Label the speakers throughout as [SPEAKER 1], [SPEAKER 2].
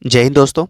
[SPEAKER 1] जय हिंद दोस्तों।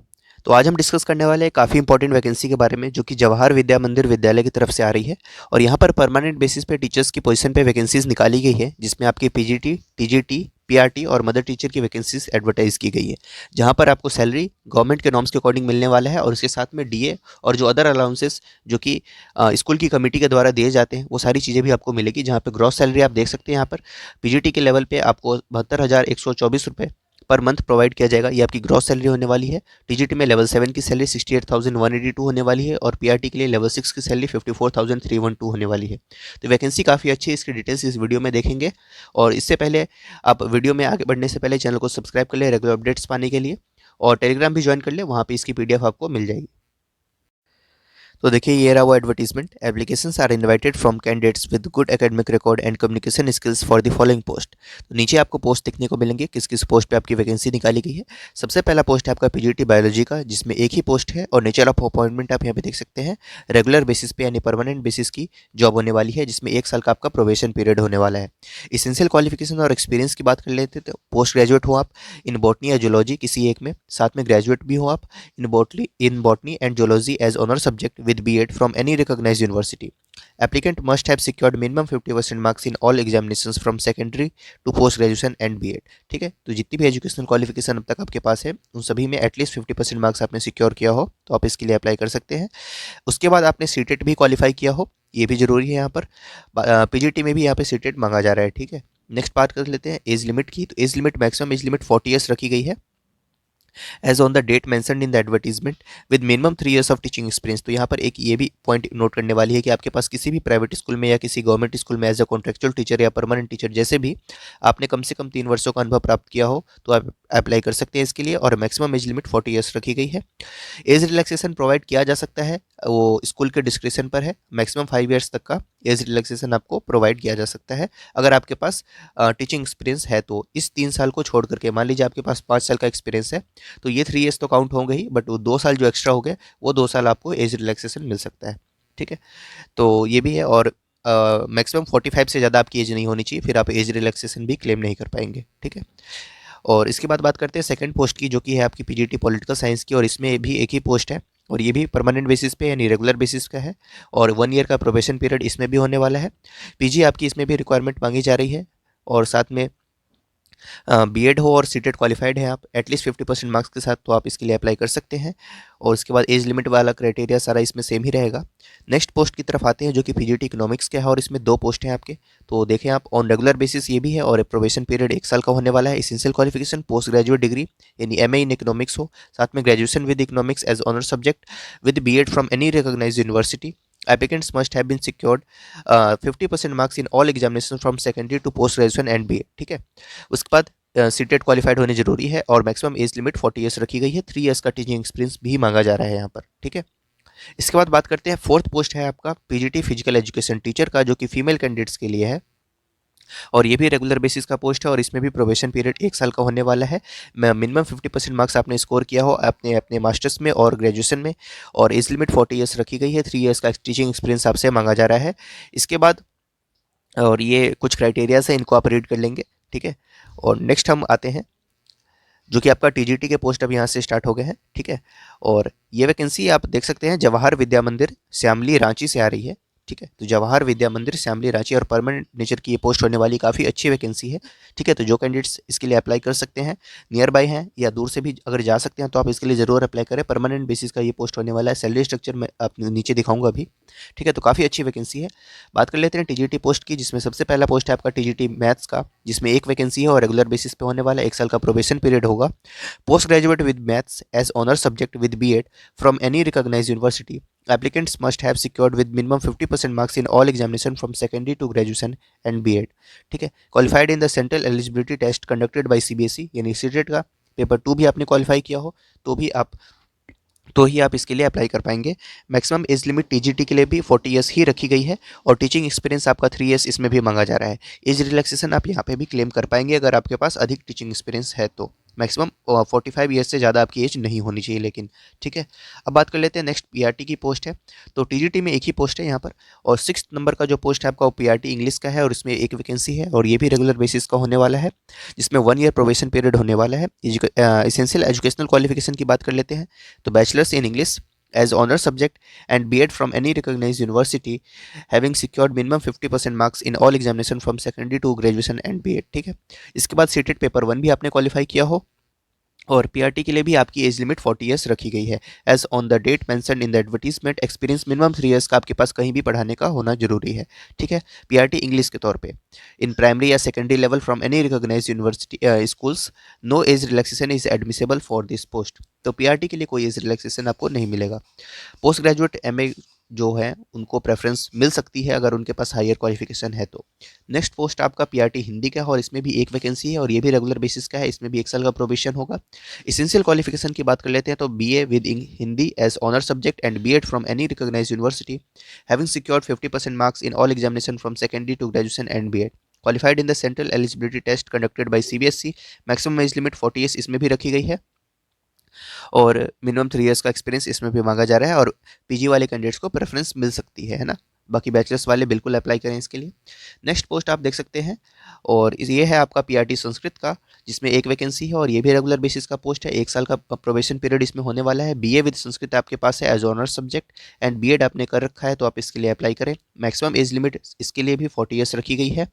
[SPEAKER 1] तो आज हम डिस्कस करने वाले हैं काफ़ी इंपॉर्टेंट वैकेंसी के बारे में जो कि जवाहर विद्या मंदिर विद्यालय की तरफ से आ रही है। और यहाँ पर परमानेंट बेसिस पे टीचर्स की पोजीशन पे वैकेंसीज निकाली गई है, जिसमें आपकी पीजीटी, टीजीटी, पीआरटी और मदर टीचर की वैकेंसीज एडवर्टाइज की गई है। जहाँ पर आपको सैलरी गवर्नमेंट के नॉर्म्स के अकॉर्डिंग मिलने वाला है और उसके साथ में डीए और जो अदर अलाउंसेस जो कि स्कूल की कमेटी के द्वारा दिए जाते हैं, वो सारी चीज़ें भी आपको मिलेगी। जहाँ पर ग्रॉस सैलरी आप देख सकते हैं, यहाँ पर पीजीटी के लेवल पे आपको 72,124 रुपये पर मंथ प्रोवाइड किया जाएगा। ये आपकी ग्रॉस सैलरी होने वाली है। टीजीटी में लेवल 7 की सैलरी 68,182 होने वाली है और पीआरटी के लिए लेवल 6 की सैलरी 54,312 होने वाली है। तो वैकेंसी काफ़ी अच्छी है, इसकी डिटेल्स इस वीडियो में देखेंगे। और इससे पहले आप वीडियो में आगे बढ़ने से पहले चैनल को सब्सक्राइब कर ले रेगुलर अपडेट्स पाने के लिए, और टेलीग्राम भी ज्वाइन कर ले, वहाँ पे इसकी पीडीएफ आपको मिल जाएगी। तो देखिए, ये रहा वो advertisement. Applications are invited from candidates with good academic record and communication skills for the following post. तो नीचे आपको पोस्ट देखने को मिलेंगे, किस किस पोस्ट पे आपकी वैकेंसी निकाली गई है। सबसे पहला पोस्ट है आपका पीजीटी बायोलॉजी का, जिसमें एक ही पोस्ट है और नेचर ऑफ अपॉइंटमेंट आप यहाँ पे देख सकते हैं। रेगुलर बेसिस पे यानी परमानेंट बेसिस की जॉब होने वाली है, जिसमें 1 साल का आपका प्रोबेशन पीरियड होने वाला है। इसेंशियल क्वालिफिकेशन और एक्सपीरियंस की बात कर लेते तो पोस्ट ग्रेजुएट हो आप इन बॉटनी या जूलॉजी किसी एक में, साथ में ग्रेजुएट भी हो आप in botany and zoology as honour subject with BEd from any recognized university. Applicant must have secured minimum 50% marks in all examinations from secondary to post graduation and BEd। ठीक है, तो जितनी भी एजुकेशनल क्वालिफिकेशन अब तक आपके पास है, उन सभी में एटलीस्ट 50% मार्क्स आपने सिक्योर किया हो तो आप इसके लिए अप्लाई कर सकते हैं। उसके बाद आपने सीटेट भी क्वालिफाई किया हो, ये भी जरूरी है यहाँ पर। पीजीटी में भी यहाँ पे सीटेट मांगा जा रहा है। ठीक है, नेक्स्ट बात कर लेते हैं एज लिमिट की। तो age limit, maximum age limit 40 years रखी गई है age on the date mentioned in the advertisement with minimum 3 years of teaching experience. तो यहाँ पर एक ये भी पॉइंट नोट करने वाली है कि आपके पास किसी भी प्राइवेट स्कूल में या किसी गवर्नमेंट स्कूल में एज अ कॉन्ट्रेक्चुअल टीचर या परमानेंट टीचर जैसे भी आपने कम से कम 3 वर्षों का अनुभव प्राप्त किया हो तो आप अप्लाई कर सकते हैं इसके लिए। और मैक्सिमम एज लिमिट 40 ईयर्स रखी गई है। एज रिलैक्सेशन प्रोवाइड किया जा सकता है, वो स्कूल के डिस्क्रिप्शन पर है। मैक्सिमम 5 ईयर्स तक का एज रिलैक्सेशन आपको प्रोवाइड किया जा सकता है अगर आपके पास टीचिंग एक्सपीरियंस है। तो इस 3 साल को छोड़ करके मान लीजिए आपके पास 5 साल का एक्सपीरियंस है, तो ये 3 ईयर्स तो काउंट होंगे ही, बट वो 2 साल जो एक्स्ट्रा हो गए, वो 2 साल आपको एज रिलैक्सेशन मिल सकता है। ठीक है, तो ये भी है। और मैक्सिमम 45 से ज़्यादा आपकी एज नहीं होनी चाहिए, फिर आप एज रिलैक्सेशन भी क्लेम नहीं कर पाएंगे। ठीक है, और इसके बाद बात करते हैं सेकंड पोस्ट की, जो कि है आपकी पीजीटी पॉलिटिकल साइंस की। और इसमें भी एक ही पोस्ट है और ये भी परमानेंट बेसिस पे यानी रेगुलर बेसिस का है और 1 ईयर का प्रोबेशन पीरियड इसमें भी होने वाला है। पीजी आपकी इसमें भी रिक्वायरमेंट मांगी जा रही है और साथ में बीएड हो और सीटेट क्वालिफाइड है आप एटलीस्ट 50% मार्क्स के साथ, तो आप इसके लिए अप्लाई कर सकते हैं। और उसके बाद एज लिमिट वाला क्राइटेरिया सारा इसमें सेम ही रहेगा। नेक्स्ट पोस्ट की तरफ आते हैं जो कि पीजीटी इकोनॉमिक्स का है और इसमें 2 पोस्ट हैं आपके। तो देखें आप, ऑन रेगुलर बेसिस ये भी है और प्रोबेशन पीरियड 1 साल का होने वाला है। Essential qualification post graduate degree यानी एमए इन इकोनॉमिक्स हो, साथ में graduation with economics as honour subject with BEd from any recognised university. Applicants must have been secured 50% marks in all examinations from secondary to post graduation and BA। ठीक है, उसके बाद CTET qualified होने जरूरी है और मैक्सिमम एज लिमिट 40 ईयर्स रखी गई है। 3 ईयर्स का टीचिंग एक्सपीरियंस भी मांगा जा रहा है यहाँ पर। ठीक है, इसके बाद बात करते हैं फोर्थ पोस्ट है आपका पीजीटी फिजिकल एजुकेशन टीचर का, जो कि फीमेल कैंडिडेट्स के लिए है और ये भी रेगुलर बेसिस का पोस्ट है और इसमें भी प्रोबेशन पीरियड 1 साल का होने वाला है। मिनिमम 50% मार्क्स आपने स्कोर किया हो अपने अपने मास्टर्स में और ग्रेजुएशन में, और एज लिमिट 40 ईयर्स रखी गई है। 3 ईयर्स का टीचिंग एक्सपीरियंस आपसे मांगा जा रहा है। इसके बाद और ये कुछ क्राइटेरियाज है, इनको आप रीड कर लेंगे। ठीक है, और नेक्स्ट हम आते हैं जो कि आपका टीजीटी के पोस्ट अब यहाँ से स्टार्ट हो गए हैं। ठीक है, और ये वैकेंसी आप देख सकते हैं जवाहर विद्या मंदिर श्यामली रांची से आ रही है। ठीक है, तो जवाहर विद्या मंदिर श्यामली रांची और परमानेंट नेचर की ये पोस्ट होने वाली काफ़ी अच्छी वैकेंसी है। ठीक है, तो जो कैंडिडेट्स इसके लिए अप्लाई कर सकते हैं, नियर बाय हैं या दूर से भी अगर जा सकते हैं, तो आप इसके लिए ज़रूर अप्लाई करें। परमानेंट बेसिस का ये पोस्ट होने वाला है। सैलरी स्ट्रक्चर मैं आप नीचे दिखाऊंगा अभी। ठीक है, तो काफ़ी अच्छी वैकेंसी है। बात कर लेते हैं टीजीटी पोस्ट की, जिसमें सबसे पहला पोस्ट है आपका टीजीटी मैथ्स का, जिसमें एक वैकेंसी है और रेगुलर बेसिस पे होने वाला है। 1 साल का प्रोबेशन पीरियड होगा। Post graduate with maths as honour subject with BEd from any recognised university. Applicants must have secured with minimum 50% marks in all examination from secondary to graduation and BEd। ठीक है, qualified in the central eligibility test conducted by CBSE यानी CTET का paper 2 भी आपने qualify किया हो तो ही आप इसके लिए अप्लाई कर पाएंगे। मैक्सिमम एज लिमिट टीजीटी के लिए भी 40 ईयर्स ही रखी गई है और टीचिंग एक्सपीरियंस आपका 3 ईयर्स इसमें भी मांगा जा रहा है। एज रिलैक्सेशन आप यहाँ पे भी क्लेम कर पाएंगे अगर आपके पास अधिक टीचिंग एक्सपीरियंस है तो। मैक्सिमम 45 ईयर्स से ज़्यादा आपकी एज नहीं होनी चाहिए लेकिन, ठीक है। अब बात कर लेते हैं नेक्स्ट पीआरटी की पोस्ट है। तो टीजीटी में एक ही पोस्ट है यहाँ पर, और 6 नंबर का जो पोस्ट है आपका वो पीआरटी इंग्लिश का है, और इसमें एक वैकेंसी है और ये भी रेगुलर बेसिस का होने वाला है, जिसमें 1 ईयर प्रोबेशन पीरियड होने वाला है। एसेंशियल एजुकेशनल क्वालिफिकेशन की बात कर लेते हैं, तो bachelors in English as honor subject and B.Ed from any recognized university having secured minimum 50% marks in all examination from secondary to graduation and B.Ed, ठीक है। इसके बाद सीटेट पेपर 1 भी आपने क्वालिफाई किया हो, और पीआरटी के लिए भी आपकी एज लिमिट 40 ईयर्स रखी गई है। Age on the date mentioned in the advertisement, experience minimum 3 years का आपके पास कहीं भी पढ़ाने का होना जरूरी है, ठीक है। पीआरटी इंग्लिश के तौर पे इन प्राइमरी या secondary level from any recognised university schools, no age relaxation is admissible for this post. तो पीआरटी के लिए कोई एज रिलैक्सेशन आपको नहीं मिलेगा। पोस्ट ग्रेजुएट एमए जो है उनको प्रेफरेंस मिल सकती है अगर उनके पास हायर क्वालिफिकेशन है तो। नेक्स्ट पोस्ट आपका पीआरटी हिंदी का है, और इसमें भी एक वैकेंसी है और ये भी रेगुलर बेसिस का है, इसमें भी 1 साल का प्रोबेशन होगा। एसेंशियल क्वालिफिकेशन की बात कर लेते हैं, तो BA with Hindi as honour subject and BEd from any recognised university having secured 50% marks in all examination from secondary to graduation and BEd, qualified in the central eligibility test conducted by CBSE, maximum age limit 40 years इसमें भी रखी गई है, और minimum 3 years का experience इसमें भी मांगा जा रहा है, और पीजी वाले कैंडिडेट्स को प्रेफरेंस मिल सकती है ना। बाकी बैचलर्स वाले बिल्कुल अप्लाई करें इसके लिए। नेक्स्ट पोस्ट आप देख सकते हैं, और ये है आपका पीआरटी संस्कृत का, जिसमें एक वैकेंसी है और ये भी रेगुलर बेसिस का पोस्ट है। 1 साल का प्रोबेशन पीरियड इसमें होने वाला है। बीए विद संस्कृत आपके पास है as honours subject, and BEd आपने कर रखा है तो आप इसके लिए अप्लाई करें। मैक्सिमम एज लिमिट इसके लिए भी 40 ईयर्स रखी गई है,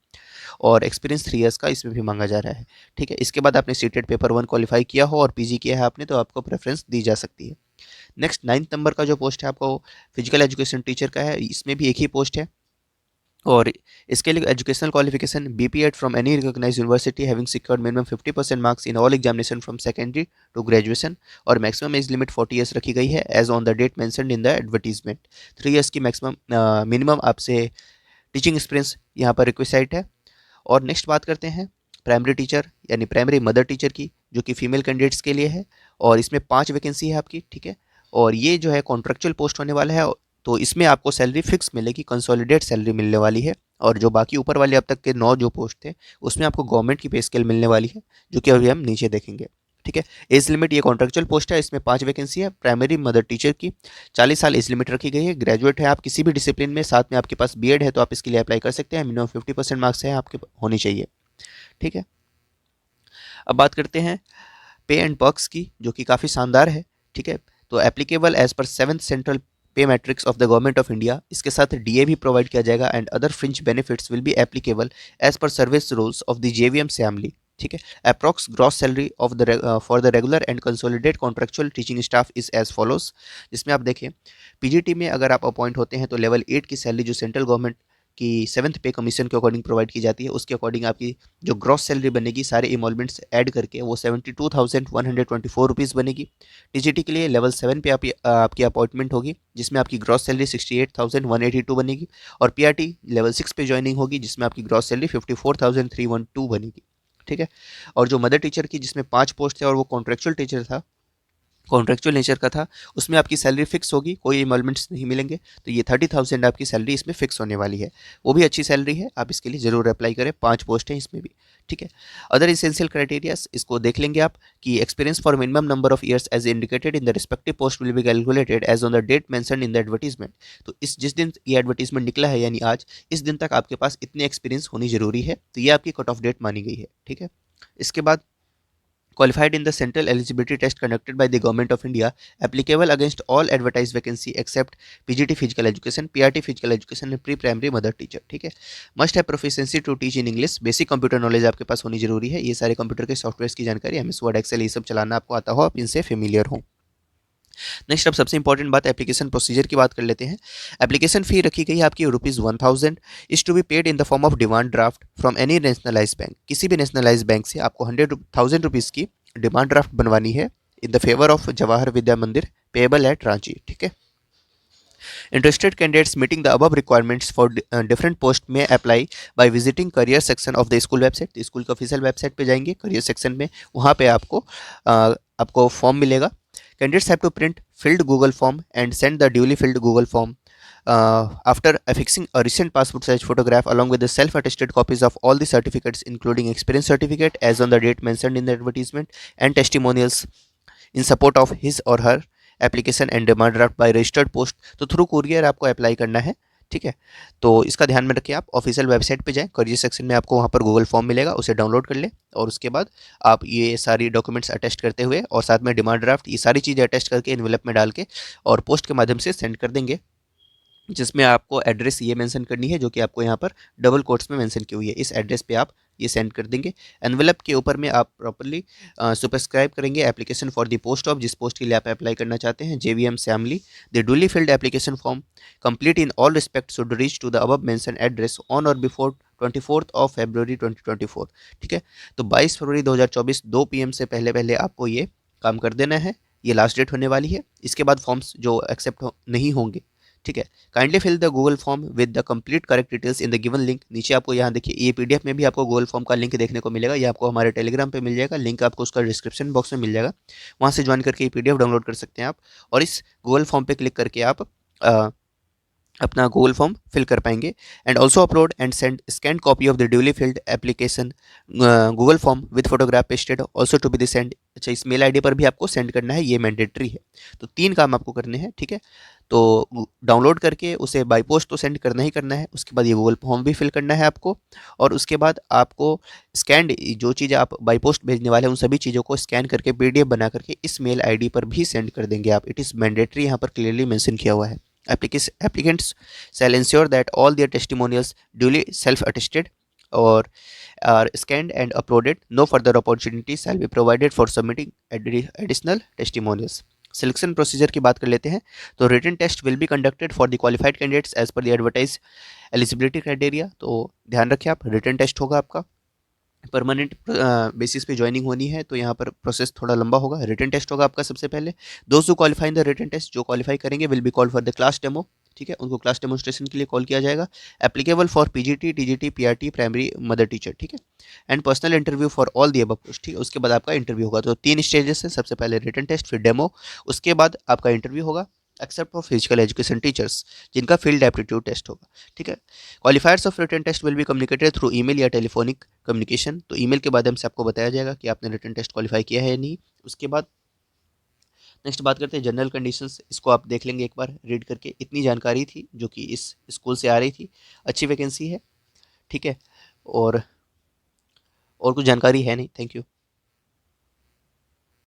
[SPEAKER 1] और एक्सपीरियंस 3 ईयर्स का इसमें भी मांगा जा रहा है, ठीक है। इसके बाद आपने सीटेट पेपर 1 क्वालिफाई किया हो और पीजी किया है आपने, तो आपको प्रेफरेंस दी जा सकती है। नेक्स्ट 9th नंबर का जो पोस्ट है आपको फिजिकल एजुकेशन टीचर का है, इसमें भी एक ही पोस्ट है, और इसके लिए educational qualification BPEd from any recognised university having secured minimum 50% marks in all examination from secondary to graduation, और मैक्सिमम एज लिमिट 40 ईयर्स रखी गई है age on the date mentioned in the advertisement. 3 years की maximum minimum आपसे teaching experience यहाँ पर requisite है। और नेक्स्ट बात करते हैं प्राइमरी टीचर यानी प्राइमरी मदर टीचर की, जो कि फीमेल कैंडिडेट्स के लिए है, और इसमें 5 वैकेंसी है आपकी, ठीक है। और ये जो है कॉन्ट्रेक्चुअल पोस्ट होने वाला है, तो इसमें आपको सैलरी फिक्स मिलेगी, कंसोलिडेट सैलरी मिलने वाली है, और जो बाकी ऊपर वाले अब तक के 9 जो पोस्ट थे उसमें आपको गवर्नमेंट की पे स्केल मिलने वाली है, जो कि अभी हम नीचे देखेंगे, ठीक है। एज लिमिट ये कॉन्ट्रेक्चुअल पोस्ट है, इसमें 5 वैकेंसी है। प्राइमरी मदर टीचर की 40 साल एज लिमिट रखी गई है। ग्रेजुएट है आप किसी भी डिसिप्लिन में, साथ में आपके पास बीएड है तो आप इसके लिए अप्लाई कर सकते हैं। मिनिमम 50% मार्क्स है आपके होनी चाहिए, ठीक है। अब बात करते हैं पे एंड पर्क्स की, जो कि काफ़ी शानदार है, ठीक है। तो एप्लीकेबल एज पर 7th central pay matrix of the government of India, इसके साथ डीए भी प्रोवाइड किया जाएगा, and other fringe benefits will be applicable as per service rules of the JVM samely, ठीक है। Approx gross salary of the for the regular and consolidate contractual teaching staff is as follows, जिसमें आप देखें PGT में अगर आप appoint होते हैं तो लेवल 8 की सैलरी जो सेंट्रल गवर्नमेंट की 7th पे कमीशन के अकॉर्डिंग प्रोवाइड की जाती है, उसके अकॉर्डिंग आपकी जो ग्रॉस सैलरी बनेगी सारे इमोलमेंट्स ऐड करके वो 72,124 रुपीज़ बनेगी। टीजीटी के लिए लेवल 7 पे आपकी अपॉइंटमेंट होगी, जिसमें आपकी ग्रॉस सैलरी 68,182 बनेगी, और पीआरटी लेवल 6 पे ज्वाइनिंग होगी, जिसमें आपकी ग्रॉस सैलरी 54,312 बनेगी, ठीक है। और जो मदर टीचर की जिसमें 5 पोस्ट थे और वो कॉन्ट्रेक्चुअल टीचर था, कॉन्ट्रेक्चुअल नेचर का था, उसमें आपकी सैलरी फिक्स होगी, कोई इमोलमेंट्स नहीं मिलेंगे, तो ये 30,000 आपकी सैलरी इसमें फिक्स होने वाली है। वो भी अच्छी सैलरी है, आप इसके लिए ज़रूर अप्लाई करें। 5 पोस्ट हैं इसमें भी, ठीक है। अदर इसेंशियल क्राइटेरियाज इसको देख लेंगे आप, कि experience for minimum number of years as indicated in the respective post will be calculated as on the date mentioned in the advertisement. तो जिस दिन ये एडवर्टीजमेंट निकला है यानी आज, इस दिन तक आपके पास इतने एक्सपीरियंस होनी जरूरी है, तो ये आपकी कट ऑफ डेट मानी गई है, ठीक है। इसके बाद qualified in the central eligibility test conducted by the government of India, applicable against all advertised vacancy except PGT physical education, PRT physical education and pre-primary mother teacher, ठीक है। must have proficiency to teach in English, basic computer knowledge आपके पास होनी जरूरी है। ये सारे computer के software की जानकारी, MS Word Excel ये सब चलाना आपको आता हो, आप इनसे फेमिलियर हो। नेक्स्ट अब सबसे इंपॉर्टेंट बात एप्लीकेशन प्रोसीजर की बात कर लेते हैं। एप्लीकेशन फ़ी रखी गई है आपकी ₹1000, is to be paid in the form of demand draft from any nationalise bank. किसी भी नेशनलाइज बैंक से आपको 100,000 रुपीज़ की डिमांड ड्राफ्ट बनवानी है in the favour of Jawahar Vidya Mandir, payable eight Ranchi, ठीक है। Interested candidates meeting the above requirements for different post may apply by visiting career section of the school website। तो स्कूल के official website पे जाएंगे, career section में, वहाँ पे आपको फॉर्म मिलेगा। Candidates have to print filled Google form and send the duly filled Google form after affixing a recent passport size photograph along with the self attested copies of all the certificates including experience certificate as on the date mentioned in the advertisement and testimonials in support of his or her application and demand draft by registered post, तो through courier आपको apply करना है। ठीक है, तो इसका ध्यान में रखिए। आप ऑफिशियल वेबसाइट पे जाएं, करियर सेक्शन में आपको वहाँ पर गूगल फॉर्म मिलेगा, उसे डाउनलोड कर लें और उसके बाद आप ये सारी डॉक्यूमेंट्स अटेस्ट करते हुए और साथ में डिमांड ड्राफ्ट ये सारी चीज़ें अटेस्ट करके एनवेलप में डाल के और पोस्ट के माध्यम से सेंड कर देंगे, जिसमें आपको एड्रेस ये मेंशन करनी है जो कि आपको यहाँ पर डबल कोट्स में मेंशन की हुई है। इस एड्रेस पे आप ये सेंड कर देंगे। एनवेलप के ऊपर में आप प्रॉपर्ली सब्सक्राइब करेंगे application for the post of जिस पोस्ट के लिए आप अप्लाई करना चाहते हैं, JVM Shyamli. The duly filled application form complete in all respect should reach to the above mention address on और बिफोर 24 ऑफ फरवरी 2024। ठीक है, तो 22 फरवरी 2024 2 PM से पहले पहले आपको ये काम कर देना है। ये लास्ट डेट होने वाली है। इसके बाद फॉर्म्स जो एक्सेप्ट नहीं होंगे, ठीक है, kindly fill the Google form with the complete correct details in the given link. नीचे आपको यहाँ देखिए ये PDF में भी आपको गूगल फॉर्म का लिंक देखने को मिलेगा। ये आपको हमारे टेलीग्राम पे मिल जाएगा, लिंक आपको उसका डिस्क्रिप्शन बॉक्स में मिल जाएगा। वहाँ से ज्वाइन करके ये PDF डाउनलोड कर सकते हैं आप और इस गूगल फॉर्म पे क्लिक करके आप अपना गूगल फॉर्म फिल कर पाएंगे। And also upload and send scan copy of the duly filled application Google form with photograph pasted also to be the send. अच्छा, इस मेल ID पर भी आपको सेंड करना है, ये मैंडेटरी है। तो 3 काम आपको करने हैं। ठीक है, तो डाउनलोड करके उसे बाय पोस्ट तो सेंड करना ही करना है, उसके बाद ये गूगल फॉर्म भी फिल करना है आपको और उसके बाद आपको स्कैन जो चीज़ें आप बाय पोस्ट भेजने वाले हैं उन सभी चीज़ों को स्कैन करके PDF बना करके इस मेल ID पर भी सेंड कर देंगे आप। इट इज़ मैंडेटरी, यहाँ पर क्लियरली मेंशन किया हुआ है। Applicants shall ensure that all their testimonials duly self-attested or are scanned and uploaded. No further opportunity shall be provided for submitting additional testimonials. Selection procedure की बात कर लेते हैं। तो written test will be conducted for the qualified candidates as per the advertise eligibility criteria. तो ध्यान रखें आप, रिटन टेस्ट होगा आपका। परमानेंट बेसिस पे ज्वाइनिंग होनी है तो यहाँ पर प्रोसेस थोड़ा लंबा होगा। रिटन टेस्ट होगा आपका सबसे पहले। दोस्त जो qualify in the written test, जो क्वालिफाई करेंगे will be called for the class demo. ठीक है, उनको क्लास डेमोन्स्ट्रेशन के लिए कॉल किया जाएगा। Applicable for PGT, TGT, PRT, primary mother teacher. ठीक है, and personal interview for all the above post. ठीक है, उसके बाद आपका इंटरव्यू होगा। तो 3 स्टेजेस है, सबसे पहले रिटन टेस्ट, फिर डेमो, उसके बाद आपका इंटरव्यू होगा except for physical education teachers जिनका फील्ड एप्टीट्यूड टेस्ट होगा। ठीक है, qualifiers of written test will be communicated through email या टेलीफोनिक कम्युनिकेशन। तो ईमेल के माध्यम से आपको बताया जाएगा कि आपने रिटन टेस्ट क्वालिफाई किया है या नहीं। उसके बाद नेक्स्ट बात करते हैं जनरल कंडीशंस। इसको आप देख लेंगे एक बार रीड करके। इतनी जानकारी थी जो कि इस स्कूल से आ रही थी। अच्छी वैकेंसी है। ठीक है, और कुछ जानकारी है नहीं। Thank you.